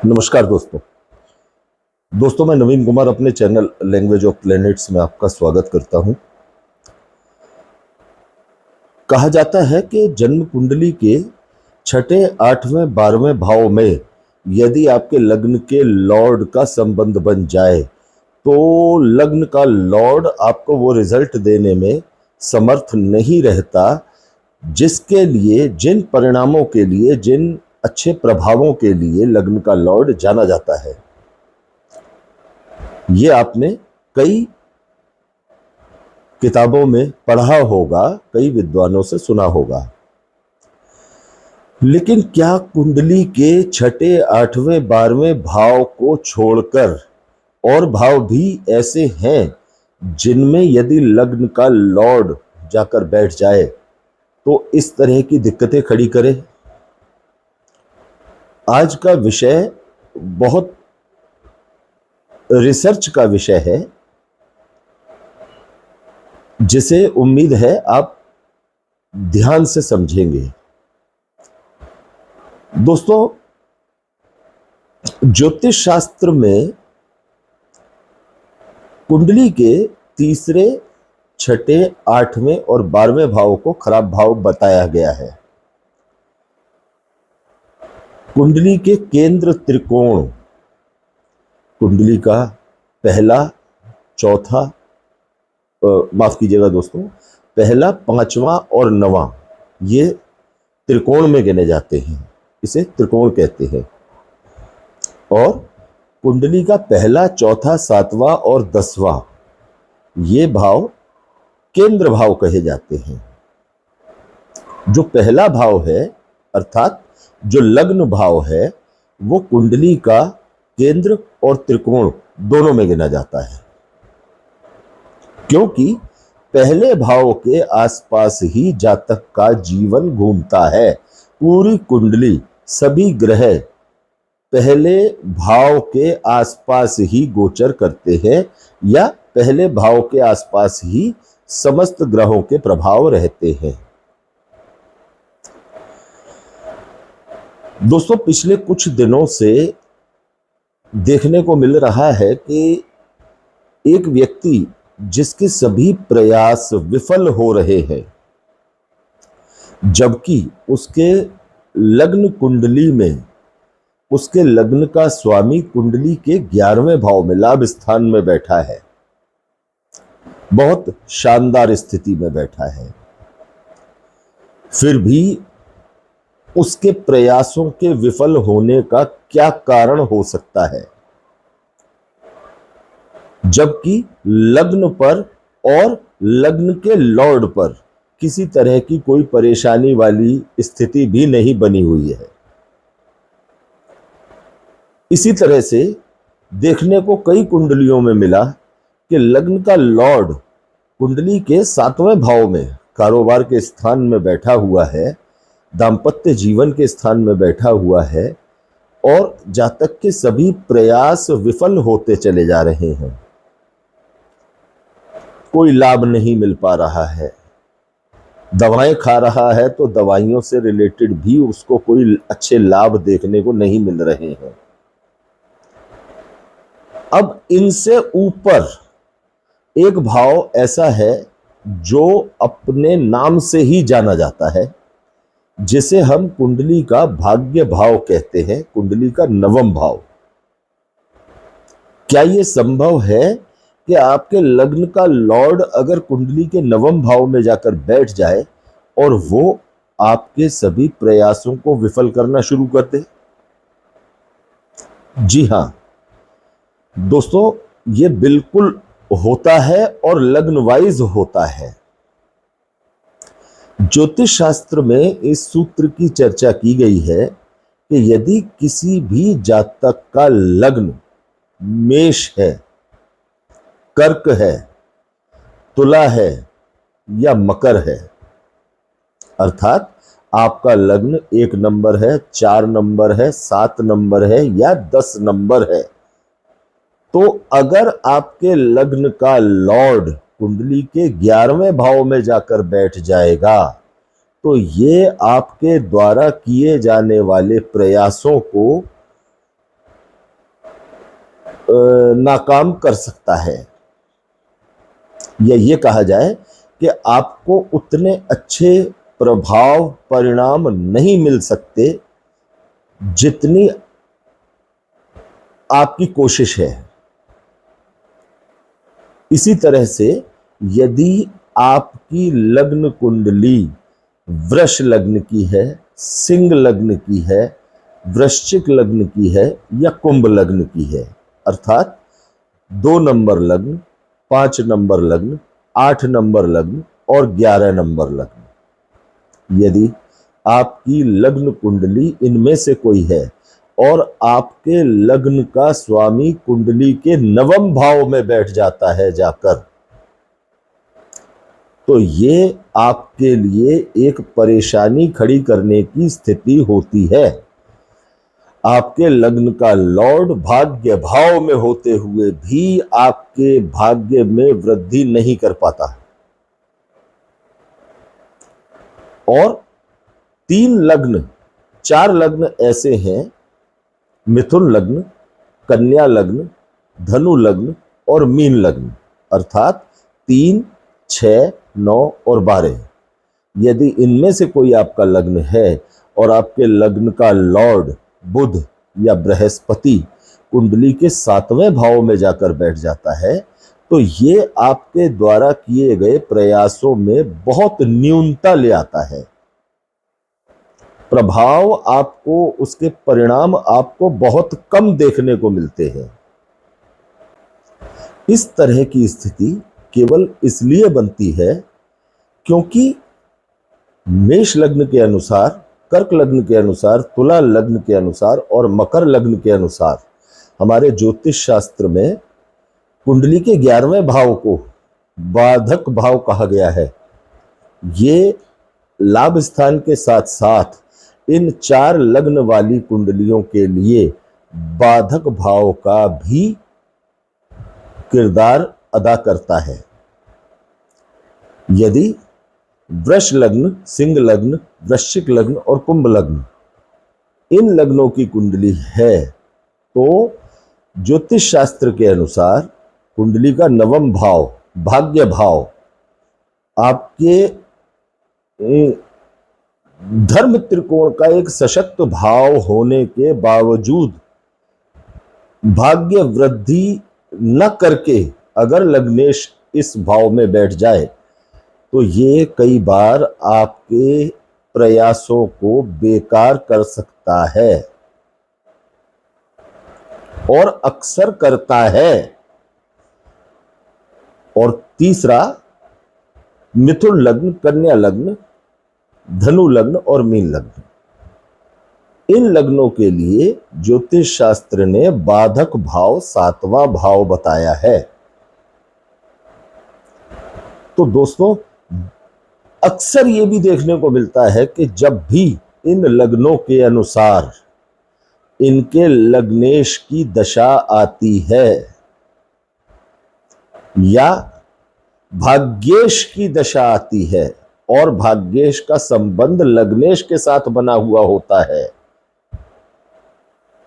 नमस्कार दोस्तों मैं नवीन कुमार अपने चैनल लैंग्वेज ऑफ प्लैनेट्स में आपका स्वागत करता हूं। कहा जाता है कि जन्म कुंडली के छठे, आठवें, 12वें भाव में यदि आपके लग्न के लॉर्ड का संबंध बन जाए तो लग्न का लॉर्ड आपको वो रिजल्ट देने में समर्थ नहीं रहता जिसके लिए, जिन परिणामों के लिए, जिन अच्छे प्रभावों के लिए लग्न का लॉर्ड जाना जाता है। ये आपने कई किताबों में पढ़ा होगा, कई विद्वानों से सुना होगा। लेकिन क्या कुंडली के छठे, आठवें, 12वें भाव को छोड़कर और भाव भी ऐसे हैं जिनमें यदि लग्न का लॉर्ड जाकर बैठ जाए तो इस तरह की दिक्कतें खड़ी करे? आज का विषय बहुत रिसर्च का विषय है जिसे उम्मीद है आप ध्यान से समझेंगे। दोस्तों, ज्योतिष शास्त्र में कुंडली के तीसरे, छठे, 8वें और 12वें भाव को खराब भाव बताया गया है। कुंडली के केंद्र त्रिकोण, कुंडली का पहला, चौथा, माफ कीजिएगा दोस्तों, पहला, 5वां और 9वां ये त्रिकोण में गिने जाते हैं, इसे त्रिकोण कहते हैं। और कुंडली का पहला, चौथा, 7वां और 10वां ये भाव केंद्र भाव कहे जाते हैं। जो पहला भाव है अर्थात जो लग्न भाव है वो कुंडली का केंद्र और त्रिकोण दोनों में गिना जाता है, क्योंकि पहले भाव के आसपास ही जातक का जीवन घूमता है। पूरी कुंडली, सभी ग्रह पहले भाव के आसपास ही गोचर करते हैं या पहले भाव के आसपास ही समस्त ग्रहों के प्रभाव रहते हैं। दोस्तों, पिछले कुछ दिनों से देखने को मिल रहा है कि एक व्यक्ति जिसके सभी प्रयास विफल हो रहे हैं, जबकि उसके लग्न कुंडली में उसके लग्न का स्वामी कुंडली के 11वें भाव में लाभ स्थान में बैठा है, बहुत शानदार स्थिति में बैठा है, फिर भी उसके प्रयासों के विफल होने का क्या कारण हो सकता है? जबकि लग्न पर और लग्न के लॉर्ड पर किसी तरह की कोई परेशानी वाली स्थिति भी नहीं बनी हुई है। इसी तरह से देखने को कई कुंडलियों में मिला कि लग्न का लॉर्ड कुंडली के 7वें भाव में कारोबार के स्थान में बैठा हुआ है, दाम्पत्य जीवन के स्थान में बैठा हुआ है और जातक के सभी प्रयास विफल होते चले जा रहे हैं। कोई लाभ नहीं मिल पा रहा है, दवाएं खा रहा है तो दवाइयों से रिलेटेड भी उसको कोई अच्छे लाभ देखने को नहीं मिल रहे हैं। अब इनसे ऊपर एक भाव ऐसा है जो अपने नाम से ही जाना जाता है, जिसे हम कुंडली का भाग्य भाव कहते हैं, कुंडली का 9वां भाव। क्या यह संभव है कि आपके लग्न का लॉर्ड अगर कुंडली के 9वें भाव में जाकर बैठ जाए और वो आपके सभी प्रयासों को विफल करना शुरू कर दे? जी हां दोस्तों, ये बिल्कुल होता है और लग्न वाइज होता है। ज्योतिष शास्त्र में इस सूत्र की चर्चा की गई है कि यदि किसी भी जातक का लग्न मेष है, कर्क है, तुला है या मकर है, अर्थात आपका लग्न 1 नंबर है, 4 नंबर है, 7 नंबर है या 10 नंबर है, तो अगर आपके लग्न का लॉर्ड कुंडली के 11वें भाव में जाकर बैठ जाएगा तो ये आपके द्वारा किए जाने वाले प्रयासों को नाकाम कर सकता है, या ये कहा जाए कि आपको उतने अच्छे प्रभाव परिणाम नहीं मिल सकते जितनी आपकी कोशिश है। इसी तरह से यदि आपकी लग्न कुंडली वृष लग्न की है, सिंह लग्न की है, वृश्चिक लग्न की है या कुंभ लग्न की है, अर्थात 2 नंबर लग्न, 5 नंबर लग्न, 8 नंबर लग्न और 11 नंबर लग्न, यदि आपकी लग्न कुंडली इनमें से कोई है और आपके लग्न का स्वामी कुंडली के 9वें भाव में बैठ जाता है जाकर, तो ये आपके लिए एक परेशानी खड़ी करने की स्थिति होती है। आपके लग्न का लॉर्ड भाग्य भाव में होते हुए भी आपके भाग्य में वृद्धि नहीं कर पाता, और 3 लग्न 4 लग्न ऐसे हैं, मिथुन लग्न, कन्या लग्न, धनु लग्न और मीन लग्न, अर्थात 3, 6, 9 और 12। यदि इनमें से कोई आपका लग्न है और आपके लग्न का लॉर्ड बुध या बृहस्पति कुंडली के 7वें भाव में जाकर बैठ जाता है, तो ये आपके द्वारा किए गए प्रयासों में बहुत न्यूनता ले आता है। प्रभाव आपको, उसके परिणाम आपको बहुत कम देखने को मिलते हैं। इस तरह की स्थिति केवल इसलिए बनती है क्योंकि मेष लग्न के अनुसार, कर्क लग्न के अनुसार, तुला लग्न के अनुसार और मकर लग्न के अनुसार हमारे ज्योतिष शास्त्र में कुंडली के 11वें भाव को बाधक भाव कहा गया है। ये लाभ स्थान के साथ साथ इन 4 लग्न वाली कुंडलियों के लिए बाधक भाव का भी किरदार अदा करता है। यदि वृष लग्न, सिंह लग्न, वृश्चिक लग्न और कुंभ लग्न, इन लग्नों की कुंडली है तो ज्योतिष शास्त्र के अनुसार कुंडली का 9वां भाव, भाग्य भाव, आपके धर्म त्रिकोण का एक सशक्त भाव होने के बावजूद भाग्य वृद्धि न करके अगर लग्नेश इस भाव में बैठ जाए तो ये कई बार आपके प्रयासों को बेकार कर सकता है और अक्सर करता है। और तीसरा, मिथुन लग्न, कन्या लग्न, धनु लग्न और मीन लग्न, इन लग्नों के लिए ज्योतिष शास्त्र ने बाधक भाव 7वां भाव बताया है। तो दोस्तों, अक्सर ये भी देखने को मिलता है कि जब भी इन लग्नों के अनुसार इनके लग्नेश की दशा आती है या भाग्येश की दशा आती है और भाग्येश का संबंध लग्नेश के साथ बना हुआ होता है,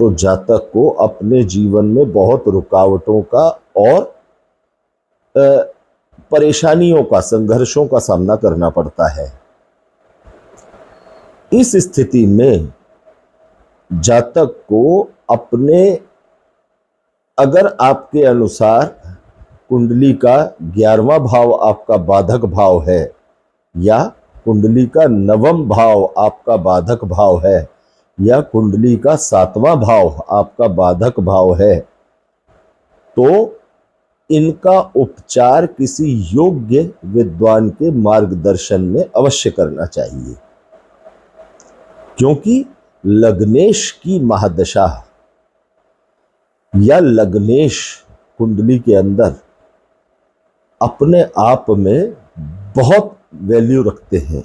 तो जातक को अपने जीवन में बहुत रुकावटों का और परेशानियों का, संघर्षों का सामना करना पड़ता है। इस स्थिति में जातक को अपने, अगर आपके अनुसार कुंडली का 11वां भाव आपका बाधक भाव है या कुंडली का 9वां भाव आपका बाधक भाव है या कुंडली का 7वां भाव आपका बाधक भाव है, तो इनका उपचार किसी योग्य विद्वान के मार्गदर्शन में अवश्य करना चाहिए, क्योंकि लग्नेश की महादशा या लग्नेश कुंडली के अंदर अपने आप में बहुत वैल्यू रखते हैं।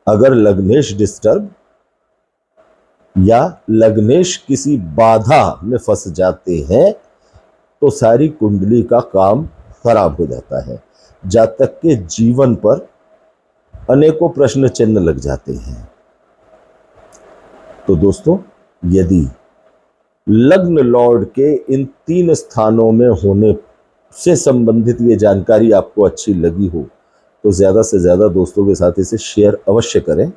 अगर लग्नेश डिस्टर्ब या लग्नेश किसी बाधा में फंस जाते हैं तो सारी कुंडली का काम खराब हो जाता है, जातक के जीवन पर अनेकों प्रश्न चिन्ह लग जाते हैं। तो दोस्तों, यदि लग्न लॉर्ड के इन 3 स्थानों में होने से संबंधित ये जानकारी आपको अच्छी लगी हो तो ज़्यादा से ज़्यादा दोस्तों के साथ इसे शेयर अवश्य करें,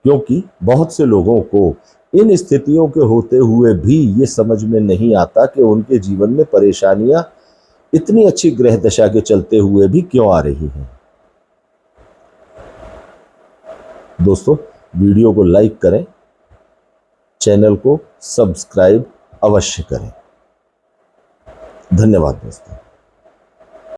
क्योंकि बहुत से लोगों को इन स्थितियों के होते हुए भी ये समझ में नहीं आता कि उनके जीवन में परेशानियां इतनी अच्छी ग्रह दशा के चलते हुए भी क्यों आ रही हैं। दोस्तों, वीडियो को लाइक करें, चैनल को सब्सक्राइब अवश्य करें। धन्यवाद दोस्तों।